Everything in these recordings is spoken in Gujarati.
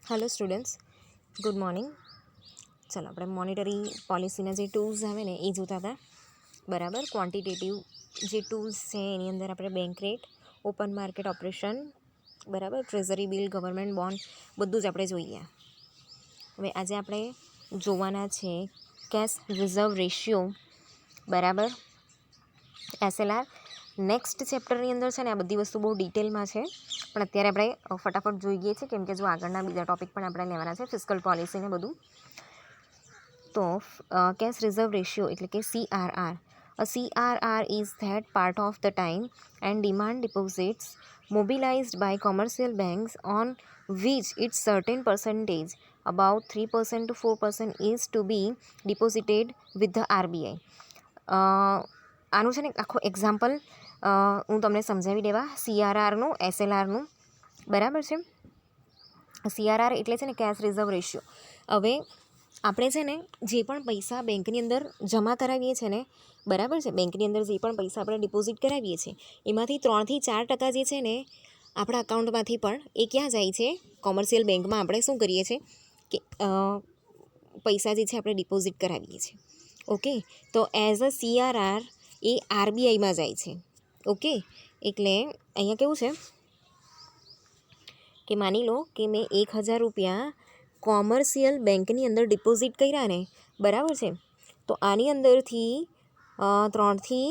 Hello students, good morning. चलो આપણે મોનેટરી પોલિસીના જે ટૂલ્સ આવે ને એ જોતા હતા, બરાબર. ક્વોન્ટિટેટિવ જે ટૂલ્સ છે એની અંદર આપણે bank rate, open market operation, બરાબર, ટ્રેઝરી બિલ, ગવર્મેન્ટ બોન્ડ, બધું જ આપણે જોઈએ. હવે આજે આપણે જોવાના છે કેશ રિઝર્વ રેશિયો, બરાબર, SLR. નેક્સ્ટ ચેપ્ટરની અંદર છે ને આ બધી વસ્તુ બહુ ડિટેલમાં છે, પણ અત્યારે આપણે ફટાફટ જોઈએ છીએ કેમ કે જો આગળના બીજા ટોપિક પણ આપણે લેવાના છે, ફિસ્કલ પોલિસી ને બધું. તો કેશ રિઝર્વ રેશિયો એટલે કે CRR. A CRR is that part of the time and demand deposits mobilized by commercial banks on which its certain percentage, about 3% to 4%, is to be deposited with the RBI. આનું છે ને આખો એક્ઝામ્પલ હું તમને સમજાવી દેવા, CRRનું, SLRનું, બરાબર છે. CRR એટલે છે ને કેશ રિઝર્વ રેશિયો. હવે આપણે છે ને જે પણ પૈસા બેંકની અંદર જમા કરાવીએ છીએ ને, બરાબર છે, બેંકની અંદર જે પણ પૈસા આપણે ડિપોઝિટ કરાવીએ છીએ એમાંથી 3 થી 4% જે છે ને આપણા અકાઉન્ટમાંથી પણ એ ક્યાં જાય છે? કોમર્શિયલ બેંકમાં આપણે શું કરીએ છીએ કે પૈસા જે છે આપણે ડિપોઝિટ કરાવીએ છીએ. ઓકે, તો એઝ અ CRR એ RBIમાં જાય છે. ઓકે, એટલે અહીંયા કેવું છે કે માની લો કે મેં 1000 રૂપિયા કોમર્શિયલ બેંકની અંદર ડિપોઝિટ કર્યા ને, બરાબર છે, તો આની અંદરથી 3 થી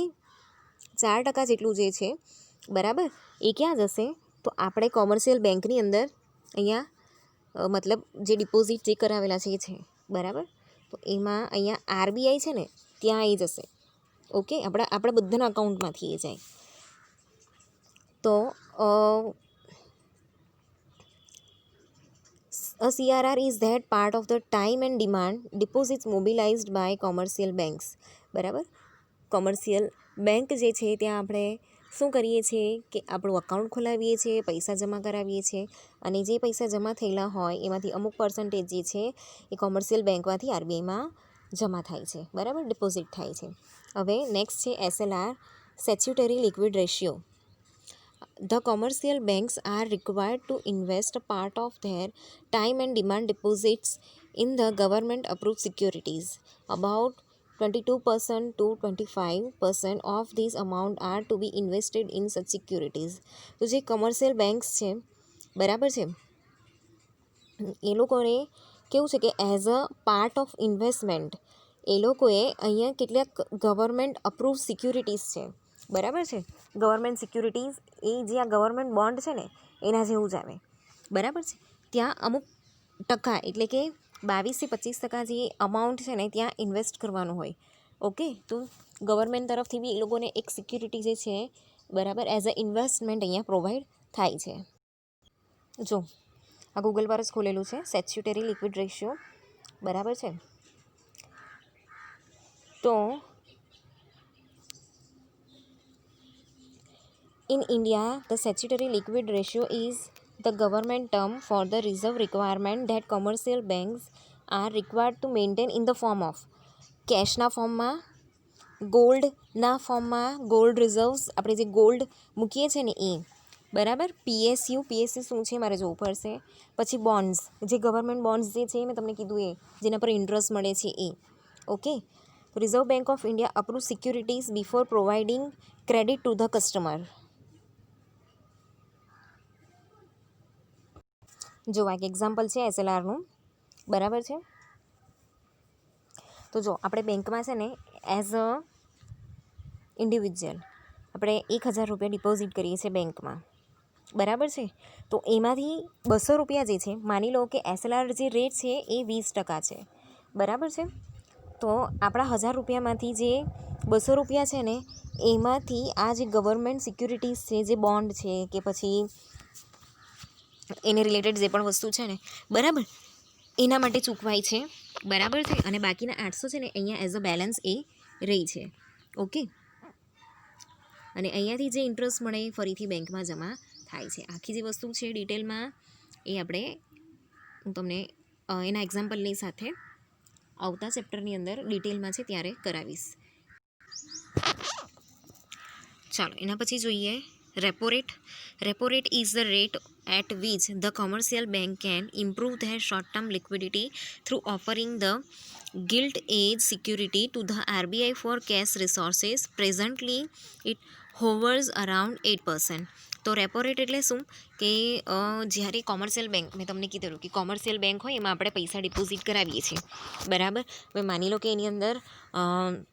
4% જેટલું જે છે, બરાબર, એ ક્યાં જશે? તો આપણે કોમર્શિયલ બેંકની અંદર અહીંયા મતલબ જે ડિપોઝિટ જે કરાવેલા છે, બરાબર, તો એમાં અહીંયા RBI છે ને ત્યાં આવી જશે. ઓકે, આપણા બધાના અકાઉન્ટમાંથી એ જાય. તો a CRR is that part of the time and demand deposits mobilized by commercial banks. બરાબર, કોમર્શિયલ બેંક જે છે ત્યાં આપણે શું કરીએ છીએ કે આપણું અકાઉન્ટ ખોલાવીએ છીએ, પૈસા જમા કરાવીએ છીએ, અને જે પૈસા જમા થયેલા હોય એમાંથી અમુક પર્સન્ટેજ જે છે એ કોમર્શિયલ બેંકમાંથી RBIમાં જમા થાય છે, બરાબર, ડિપોઝિટ થાય છે. હવે નેક્સ્ટ છે SLR, statutory liquid ratio. The commercial banks are required to invest a part of their time and demand deposits in the government approved securities. About 22% to 25% of this amount are to be invested in such securities. તો જે કમર્શિયલ બેંક્સ છે, બરાબર છે, એ લોકોને કેવું છે કે as a part of investment એ લોકોએ અહીંયા કેટલાક ગવર્મેન્ટ અપ્રૂવ સિક્યુરિટીઝ છે, બરાબર છે. ગવર્મેન્ટ સિક્યુરિટીઝ એ જે આ ગવર્મેન્ટ બોન્ડ છે ને એના જેવું જ આવે, બરાબર છે. ત્યાં અમુક ટકા એટલે કે 22 થી 25% જે અમાઉન્ટ છે ને ત્યાં ઇન્વેસ્ટ કરવાનું હોય. ઓકે, તો ગવર્મેન્ટ તરફથી બી એ લોકોને એક સિક્યુરિટી જે છે, બરાબર, એઝ અ ઇન્વેસ્ટમેન્ટ અહીંયા પ્રોવાઈડ થાય છે. જો આ ગૂગલ પર જ ખોલેલું છે, સ્ટેચ્યુટરી લિક્વિડ રેશિયો, બરાબર છે. તો in India, the statutory liquid ratio is the government term for the reserve requirement that commercial banks are required to maintain in the form of કેશના ફોર્મમાં, ગોલ્ડના ફોર્મમાં, ગોલ્ડ રિઝર્વ્સ, આપણે જે ગોલ્ડ મૂકીએ છીએ ને એ, બરાબર. PSU શું છે મારે જોવું પડશે. પછી બોન્ડ્સ, જે ગવર્મેન્ટ બોન્ડ્સ જે છે મેં તમને કીધું એ, જેના પર ઇન્ટરેસ્ટ મળે છે એ. Okay, Reserve Bank of India approve securities before providing credit to the customer. જો આ એક એક્ઝામ્પલ છે SLRનું, બરાબર છે. તો જો આપણે બેંકમાં છે ને એઝ અ ઇન્ડિવિજ્યુઅલ આપણે 1000 રૂપિયા ડિપોઝિટ કરીએ છીએ બેંકમાં, બરાબર છે. તો એમાંથી 200 રૂપિયા જે છે, માની લો કે SLR જે રેટ છે એ 20% છે, બરાબર છે. તો આપણા 1000 રૂપિયામાંથી જે 200 રૂપિયા છે ને એમાંથી આ જે ગવર્મેન્ટ સિક્યુરિટીઝ છે, જે બોન્ડ છે કે પછી એને રિલેટેડ જે પણ વસ્તુ છે ને, બરાબર, એના માટે ચૂકવાય છે, બરાબર છે. અને બાકીના 800 છે ને અહીંયા એઝ અ બેલેન્સ એ રહી છે. ઓકે, અને અહીંયાથી જે ઇન્ટરેસ્ટ મળે એ ફરીથી બેંકમાં જમા થાય છે. આખી જે વસ્તુ છે ડિટેલમાં એ હું તમને એના એક્ઝામ્પલની સાથે આવતા ચેપ્ટરની અંદર ડિટેલમાં છે ત્યારે કરાવીશ. ચાલો એના પછી જોઈએ repo rate. Repo rate is the rate at which the commercial bank can improve their short-term liquidity through offering the gilt edge security to the RBI for cash resources. Presently, it hovers around 8%. તો રેપો રેટ એટલે શું કે જ્યારે કોમર્શિયલ બેંક મેં તમને કીધેલું કે કોમર્શિયલ બેંક હોય એમાં આપણે પૈસા ડિપોઝિટ કરાવીએ છીએ બરાબર. હવે માની લો કે એની અંદર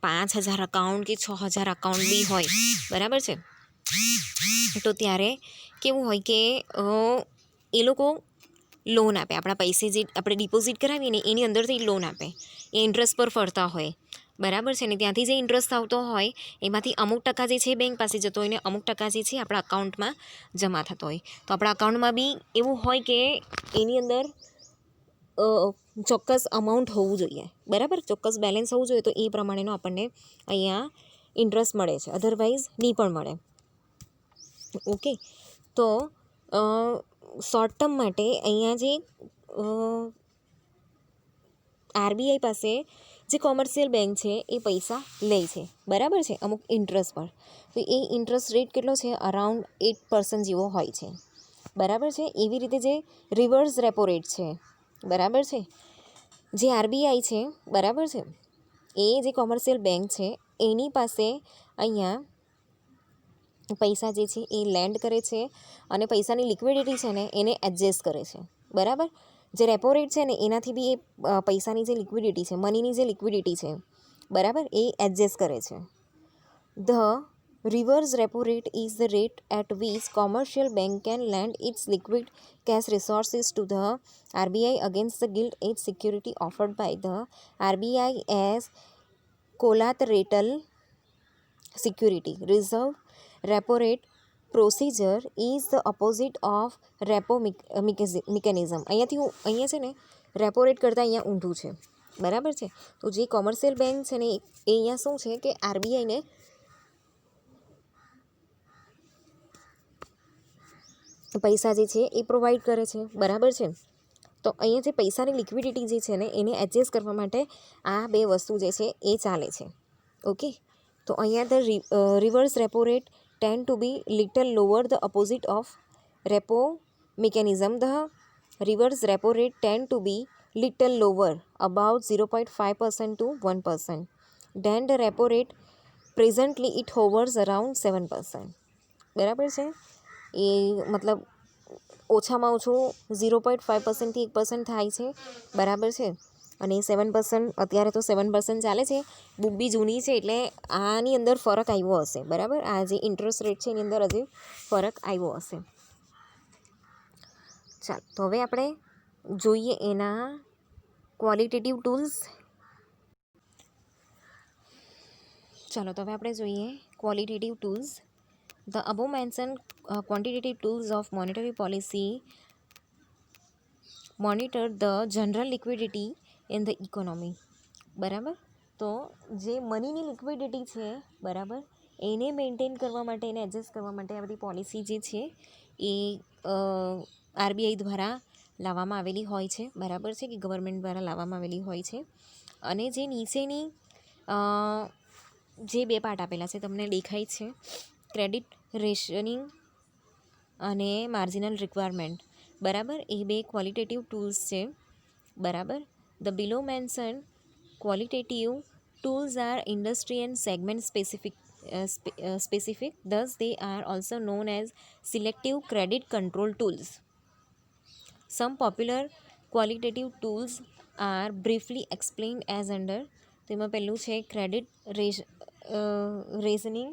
5,000 અકાઉન્ટ કે 6,000 અકાઉન્ટ બી હોય બરાબર છે. તો ત્યારે કેવું હોય કે એ લોકો લોન આપે, આપણા પૈસે જે આપણે ડિપોઝિટ કરાવીએ ને એની અંદરથી લોન આપે, એ ઇન્ટરેસ્ટ પર ફરતા હોય બરાબર છે ને. ત્યાંથી જે ઇન્ટરેસ્ટ આવતો હોય એમાંથી અમુક ટકા જે છે બેંક પાસે જતો હોય ને અમુક ટકા જે છે આપણા અકાઉન્ટમાં જમા થતો હોય. તો આપણા અકાઉન્ટમાં બી એવું હોય કે એની અંદર ચોક્કસ અમાઉન્ટ હોવું જોઈએ બરાબર, ચોક્કસ બેલેન્સ હોવું જોઈએ. તો એ પ્રમાણેનો આપણને અહીંયા ઇન્ટરેસ્ટ મળે છે, અધરવાઇઝ નહીં પણ મળે. ઓકે, તો શોર્ટ ટર્મ માટે અહીંયા જે આરબીઆઈ પાસે જે કોમર્શિયલ બેંક છે એ પૈસા લે છે બરાબર છે અમુક ઇન્ટરેસ્ટ પર. તો એ ઇન્ટરેસ્ટ રેટ કેટલો છે? અરાઉન્ડ 8% જેવો હોય છે બરાબર છે. એવી રીતે જે રિવર્સ રેપો રેટ છે બરાબર છે, જે આરબીઆઈ છે બરાબર છે, એ જે કોમર્શિયલ બેંક છે એની પાસે અહીંયા પૈસા જે છે એ લેન્ડ કરે છે અને પૈસાની લિક્વિડિટી છે ને એને એડજસ્ટ કરે છે બરાબર. જે રેપો રેટ છે ને એનાથી બી એ પૈસાની જે લિક્વિડિટી છે, મનીની જે લિક્વિડિટી છે બરાબર, એ એડજસ્ટ કરે છે. The reverse repo rate is the rate at which commercial bank can lend its liquid cash resources to the RBI against the gilt edge security offered by the RBI as collateral security. Reserve repo rate procedure is the opposite of repo mechanism. અહીંયા છે ને રેપો રેટ કરતાં અહીંયા ઊંધું છે બરાબર છે. તો જે કોમર્શિયલ બેંક છે ને એ અહીંયા શું છે કે આરબીઆઈને પૈસા જે છે એ પ્રોવાઈડ કરે છે બરાબર છે. તો અહીંયા જે પૈસાની લિક્વિડિટી જે છે ને એને એડજસ્ટ કરવા માટે આ બે વસ્તુ જે છે એ ચાલે છે. ઓકે, તો અહીંયા the reverse repo rate tend to be little lower the opposite of repo mechanism. The reverse repo rate tend to be little lower, about 0.5% to 1%. Then the repo rate, presently it hovers around 7%. બરાબર છે. એ મતલબ ઓછામાં ઓછું 0.5%થી 1% થાય છે બરાબર છે. અને 7% અત્યારે તો 7% ચાલે છે. બુક બી જૂની છે એટલે આની અંદર ફરક આવ્યો હશે બરાબર. આ જે ઇન્ટરેસ્ટ રેટ છે એની અંદર હજી ફરક આવ્યો હશે. ચાલો, તો હવે આપણે જોઈએ એના ક્વોલિટેટિવ ટૂલ્સ. ચાલો, તો હવે આપણે જોઈએ qualitative tools. The above mention quantitative tools of monetary policy monitor the general liquidity in the economy બરાબર. તો જે મનીની લિક્વિડિટી છે બરાબર એને મેન્ટેન કરવા માટે, એને એડજસ્ટ કરવા માટે આ બધી પોલિસી જે છે એ આરબીઆઈ દ્વારા લાવવામાં આવેલી હોય છે બરાબર છે, કે ગવર્મેન્ટ દ્વારા લાવવામાં આવેલી હોય છે. અને જે નીચેની જે બે પાર્ટ આપેલા છે તમને દેખાય છે, ક્રેડિટ રેશનિંગ અને માર્જિનલ રિક્વાયરમેન્ટ બરાબર, એ બે ક્વોલિટેટિવ ટૂલ્સ છે બરાબર. The below mention qualitative tools are industry and segment specific, thus they are also known as selective credit control tools. Some popular qualitative tools are briefly explained as under. તો એમાં પહેલું છે ક્રેડિટ રેશનિંગ.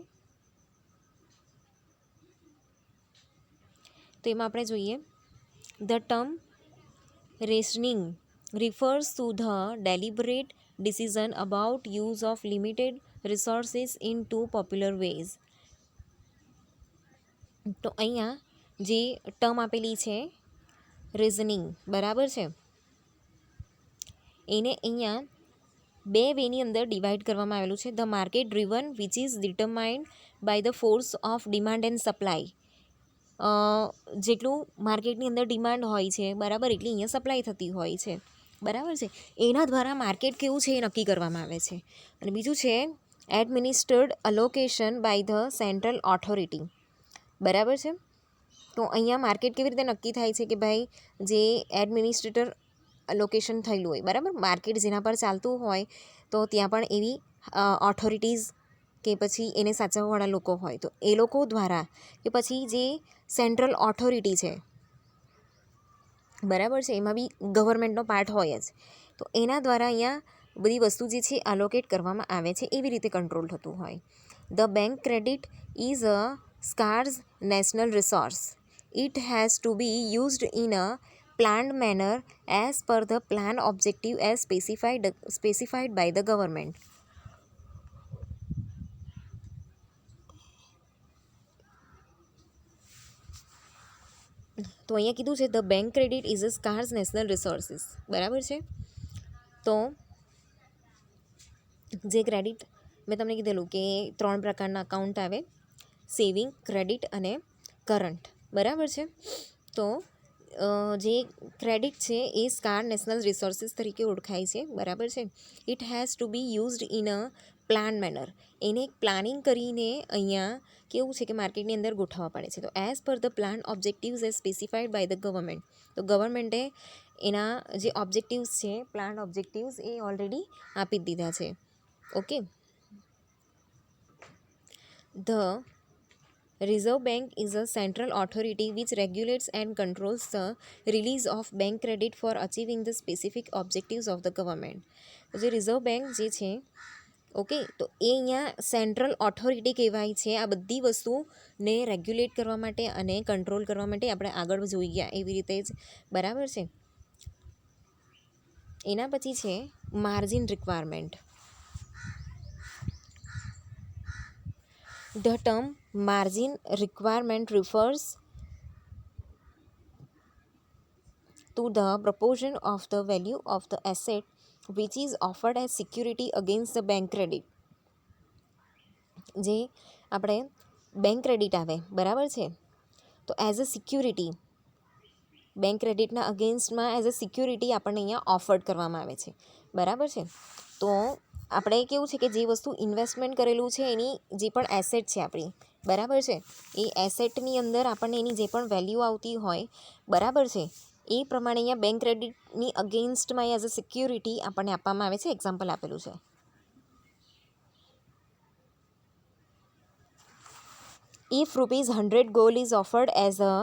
તો એમાં આપણે જોઈએ the term rationing refers to the deliberate decision about use of limited resources in two popular ways. તો અહીંયા જે ટર્મ આપેલી છે રીઝનિંગ બરાબર છે, એને અહીંયા બે વેની અંદર ડિવાઈડ કરવામાં આવેલું છે. The market driven which is determined by the force of demand and supply. જેટલું માર્કેટની અંદર ડિમાન્ડ હોય છે બરાબર એટલી અહીંયા સપ્લાય થતી હોય છે બરાબર છે. એના દ્વારા માર્કેટ કેવું છે એ નક્કી કરવામાં આવે છે. અને બીજું છે administered allocation by the central authority બરાબર છે. તો તો અહીંયા માર્કેટ કેવી રીતે નક્કી થાય છે કે ભાઈ જે એડમિનિસ્ટ્રેટર લોકેશન થયેલું હોય, બરાબર, માર્કેટ જેના પર ચાલતું હોય તો ત્યાં પણ એવી ઓથોરિટીઝ કે પછી એને સાચવવાવાળા લોકો હોય, તો એ લોકો દ્વારા કે પછી જે સેન્ટ્રલ ઓથોરિટી છે, બરાબર છે, એમાં બી ગવર્મેન્ટનો પાર્ટ હોય જ, તો એના દ્વારા અહીંયા બધી વસ્તુ જે છે અલોકેટ કરવામાં આવે છે, એવી રીતે કંટ્રોલ થતું હોય. The bank credit is a scarce national resource. It has to be used in a planned manner as per the plan objective as specified by the government. તો અહીંયા કીધું છે the bank credit is a scarce national resources, બરાબર છે. તો જે ક્રેડિટ મેં તમને કીધેલું કે 3 પ્રકારના અકાઉન્ટ આવે, સેવિંગ, ક્રેડિટ અને કરંટ, બરાબર છે. તો જે ક્રેડિટ છે એ સ્કાર નેશનલ રિસોર્સિસ તરીકે ઓળખાય છે, બરાબર છે. It has to be used in a plan manner. એને પ્લાનિંગ કરીને અહીંયા કેવું છે કે માર્કેટની અંદર ગોઠવવા પડે છે. તો as per the plan objectives as specified by the government. તો ગવર્મેન્ટે એના જે ઓબ્જેક્ટિવ્સ છે, પ્લાન ઓબ્જેક્ટિવ્સ એ ઓલરેડી આપી દીધા છે. Okay. The Reserve Bank is a central authority which regulates and controls the release of bank credit for achieving the specific objectives of the government. જે રિઝર્વ બેંક જે છે, ઓકે, તો એ અહીંયા સેન્ટ્રલ ઓથોરિટી કહેવાય છે આ બધી વસ્તુને રેગ્યુલેટ કરવા માટે અને કંટ્રોલ કરવા માટે. આપણે આગળ જોઈ ગયા એવી રીતે જ, બરાબર છે. એના પછી છે margin requirement. The term margin requirement refers to the proportion of the value of the asset which is offered as security against the bank credit. જે આપણે બેંક ક્રેડિટ આવે, બરાબર છે, તો એઝ અ સિક્યુરિટી બેંક ક્રેડિટના અગેન્સ્ટમાં એઝ અ સિક્યુરિટી આપણને અહીંયા ઓફર્ડ કરવામાં આવે છે, બરાબર છે. તો આપણે કેવું છે કે જે વસ્તુ ઇન્વેસ્ટમેન્ટ કરેલું છે એની જે પણ એસેટ છે આપણી, બરાબર છે, એ એસેટની અંદર આપણને એની જે પણ વેલ્યુ આવતી હોય, બરાબર છે, એ પ્રમાણે અહીંયા બેંક ક્રેડિટની અગેન્સ્ટમાં એઝ અ સિક્યુરિટી આપણને આપવામાં આવે છે. એક્ઝામ્પલ આપેલું છે. If ₹100 gold is offered as a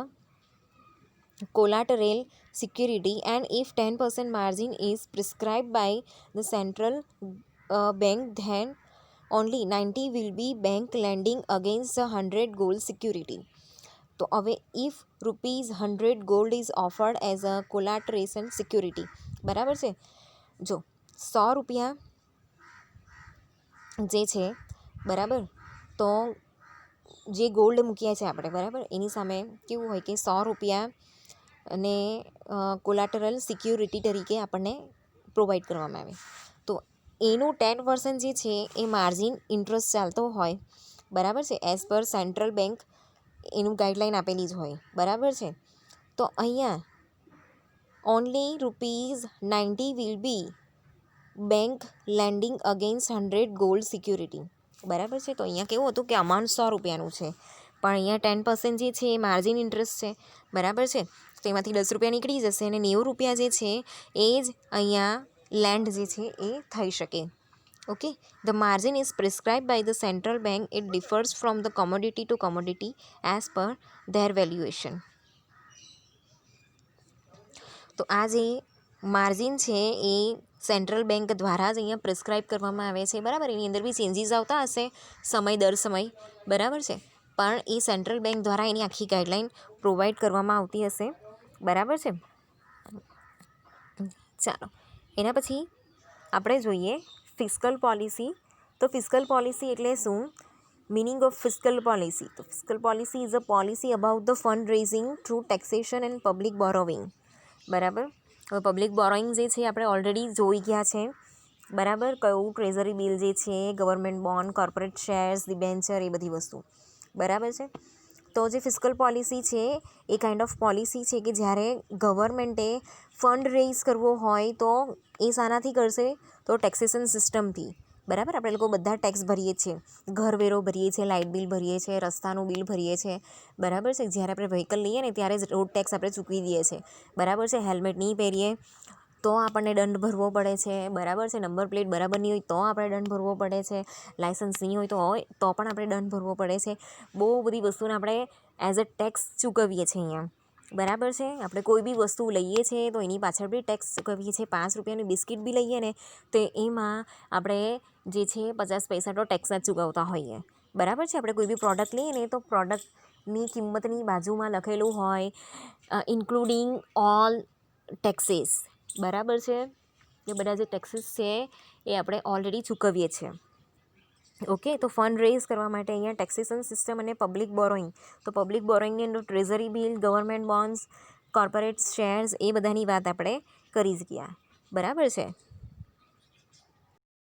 collateral security and if 10% margin is prescribed by the central bank, then only 90 will be bank lending against the 100 gold security. તો હવે if ₹100 gold is offered as a collateration security, બરાબર છે. જો 100 રૂપિયા જે છે, બરાબર, તો જે ગોલ્ડ મૂક્યા છે આપણે, બરાબર, એની સામે કેવું હોય કે 100 રૂપિયા અને કોલાટરલ સિક્યુરિટી તરીકે આપણને પ્રોવાઈડ કરવામાં આવે. તો એનું 10% જે છે એ માર્જિન ઇન્ટરેસ્ટ ચાલતો હોય, બરાબર છે, એઝ પર સેન્ટ્રલ બેંક એનું ગાઈડલાઇન આપેલી જ હોય, બરાબર છે. તો અહીંયા only ₹90 will be bank landing against 100 gold security, બરાબર છે. તો અહીંયા કેવું હતું કે અમાઉન્ટ 100 રૂપિયાનું છે, પણ અહીંયા 10% જે છે એ માર્જિન ઇન્ટરેસ્ટ છે, બરાબર છે. તો એમાંથી 10 રૂપિયા નીકળી જશે અને 90 રૂપિયા જે છે એ જ અહીંયા લેન્ડ જે છે એ થઈ શકે. Okay, the margin is prescribed by the central bank. It differs from the commodity to commodity as per their valuation. તો આ જે માર્જિન છે એ સેન્ટ્રલ બેંક દ્વારા જ અહીંયા પ્રિસ્ક્રાઇબ કરવામાં આવે છે, બરાબર. એની અંદર બી ચેન્જીસ આવતા હશે સમય દર સમય, બરાબર છે, પણ એ સેન્ટ્રલ બેંક દ્વારા એની આખી ગાઈડલાઇન પ્રોવાઈડ કરવામાં આવતી હશે, બરાબર છે. ચાલો, એના પછી આપણે જોઈએ ફિસ્કલ પોલિસી. તો ફિસ્કલ પોલિસી એટલે શું? Meaning of fiscal policy. તો fiscal policy is a policy about the fund raising through taxation and public borrowing, બરાબર. હવે પબ્લિક બોરોઈંગ જે છે આપણે ઓલરેડી જોઈ ગયા છે, બરાબર. કયું ટ્રેઝરી બિલ જે છે, government bond, corporate shares, debenture, એ બધી વસ્તુ, બરાબર છે. તો જે ફિસ્કલ પોલિસી છે એ કાઇન્ડ ઓફ પોલિસી છે કે જ્યારે ગવર્મેન્ટે ફંડ રેઇઝ કરવો હોય તો એ શાનાથી કરશે? તો ટેક્સેશન સિસ્ટમથી, બરાબર. આપણે લોકો બધા ટેક્સ ભરીએ છીએ, ઘરવેરો ભરીએ છીએ, લાઇટ બિલ ભરીએ છીએ, રસ્તાનું બિલ ભરીએ છીએ, બરાબર છે. જ્યારે આપણે વ્હીકલ લઈએ ને ત્યારે જ રોડ ટેક્સ આપણે ચૂકવી દઈએ છીએ, બરાબર છે. હેલ્મેટ નહીં પહેરીએ તો આપણને દંડ ભરવો પડે છે, બરાબર છે. નંબર પ્લેટ બરાબર નહીં હોય તો આપણે દંડ ભરવો પડે છે, લાઇસન્સ નહીં હોય તો પણ આપણે દંડ ભરવો પડે છે. બહુ બધી વસ્તુને આપણે એઝ અ ટેક્સ ચૂકવીએ છીએ અહીંયા, બરાબર છે. આપણે કોઈ બી વસ્તુ લઈએ છીએ તો એની પાછળ બી ટેક્સ ચૂકવીએ છીએ. 5 રૂપિયાની બિસ્કિટ બી લઈએ ને તો એમાં આપણે જે છે 50 પૈસા તો ટેક્સના જ ચૂકવતા હોઈએ, બરાબર છે. આપણે કોઈ બી પ્રોડક્ટ લઈએ ને તો પ્રોડક્ટની કિંમતની બાજુમાં લખેલું હોય ઇન્ક્લુડિંગ ઓલ ટેક્સીસ, બરાબર છે. એ બધા જે ટેક્સીસ છે એ આપણે ઓલરેડી ચૂકવીએ છીએ. ઓકે, તો ફંડ રેઝ કરવા માટે અહીંયા ટેક્સેશન સિસ્ટમ અને પબ્લિક બોરોઈંગ. તો પબ્લિક બોરોઈંગની અંદર treasury bill, government bonds, corporate shares એ બધાની વાત આપણે કરી જ ગયા, બરાબર છે.